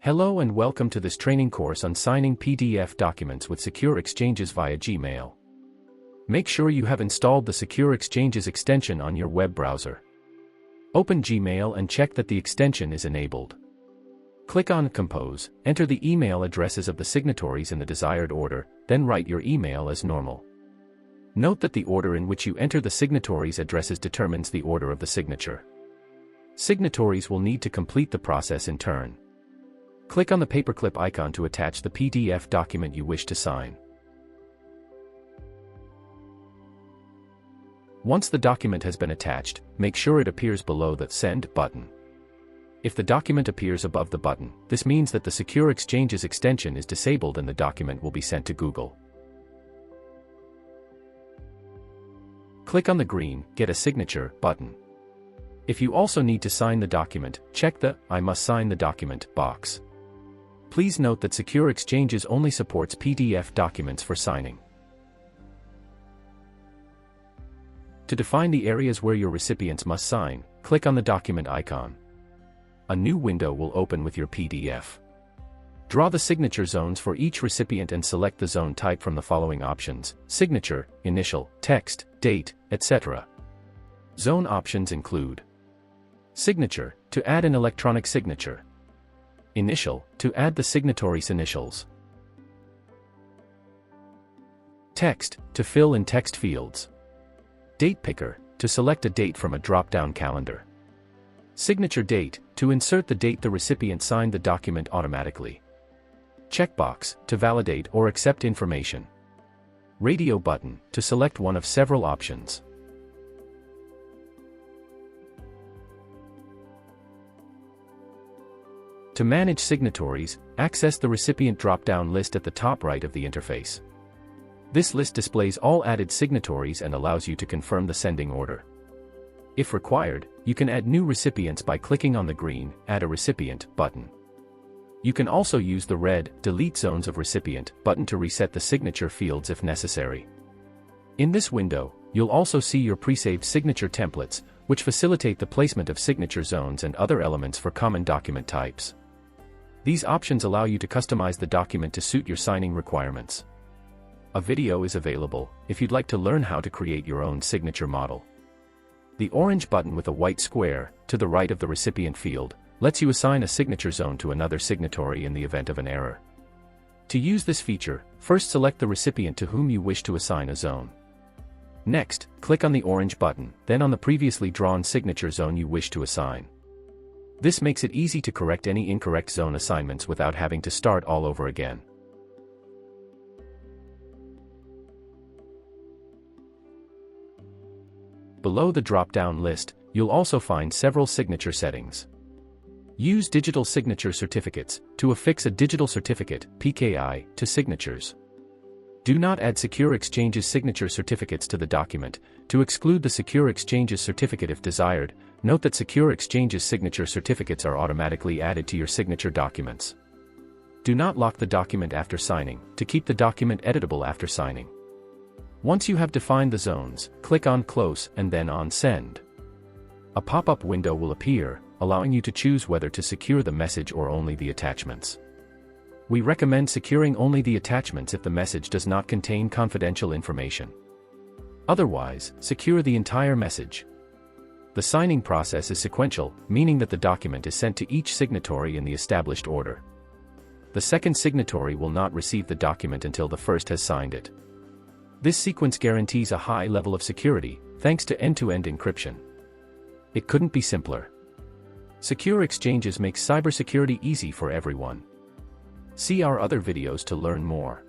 Hello and welcome to this training course on signing PDF documents with Secure Exchanges via Gmail. Make sure you have installed the Secure Exchanges extension on your web browser. Open Gmail and check that the extension is enabled. Click on Compose, enter the email addresses of the signatories in the desired order, then write your email as normal. Note that the order in which you enter the signatories' addresses determines the order of the signature. Signatories will need to complete the process in turn. Click on the paperclip icon to attach the PDF document you wish to sign. Once the document has been attached, make sure it appears below the Send button. If the document appears above the button, this means that the Secure Exchanges extension is disabled and the document will be sent to Google. Click on the green Get a Signature button. If you also need to sign the document, check the I must sign the document box. Please note that Secure Exchanges only supports PDF documents for signing. To define the areas where your recipients must sign, click on the document icon. A new window will open with your PDF. Draw the signature zones for each recipient and select the zone type from the following options: signature, initial, text, date, etc. Zone options include signature, to add an electronic signature; initial, to add the signatory's initials; text, to fill in text fields; date picker, to select a date from a drop-down calendar; signature date, to insert the date the recipient signed the document automatically; checkbox, to validate or accept information; radio button, to select one of several options. To manage signatories, access the recipient drop-down list at the top right of the interface. This list displays all added signatories and allows you to confirm the sending order. If required, you can add new recipients by clicking on the green Add a Recipient button. You can also use the red Delete Zones of Recipient button to reset the signature fields if necessary. In this window, you'll also see your pre-saved signature templates, which facilitate the placement of signature zones and other elements for common document types. These options allow you to customize the document to suit your signing requirements. A video is available if you'd like to learn how to create your own signature model. The orange button with a white square to the right of the recipient field lets you assign a signature zone to another signatory in the event of an error. To use this feature, first select the recipient to whom you wish to assign a zone. Next, click on the orange button, then on the previously drawn signature zone you wish to assign. This makes it easy to correct any incorrect zone assignments without having to start all over again. Below the drop-down list, you'll also find several signature settings. Use digital signature certificates to affix a digital certificate (PKI) to signatures. Do not add Secure Exchanges signature certificates to the document. To exclude the Secure Exchanges certificate if desired, note that Secure Exchanges signature certificates are automatically added to your signature documents. Do not lock the document after signing, to keep the document editable after signing. Once you have defined the zones, click on Close and then on Send. A pop-up window will appear, allowing you to choose whether to secure the message or only the attachments. We recommend securing only the attachments if the message does not contain confidential information. Otherwise, secure the entire message. The signing process is sequential, meaning that the document is sent to each signatory in the established order. The second signatory will not receive the document until the first has signed it. This sequence guarantees a high level of security, thanks to end-to-end encryption. It couldn't be simpler. Secure Exchanges makes cybersecurity easy for everyone. See our other videos to learn more.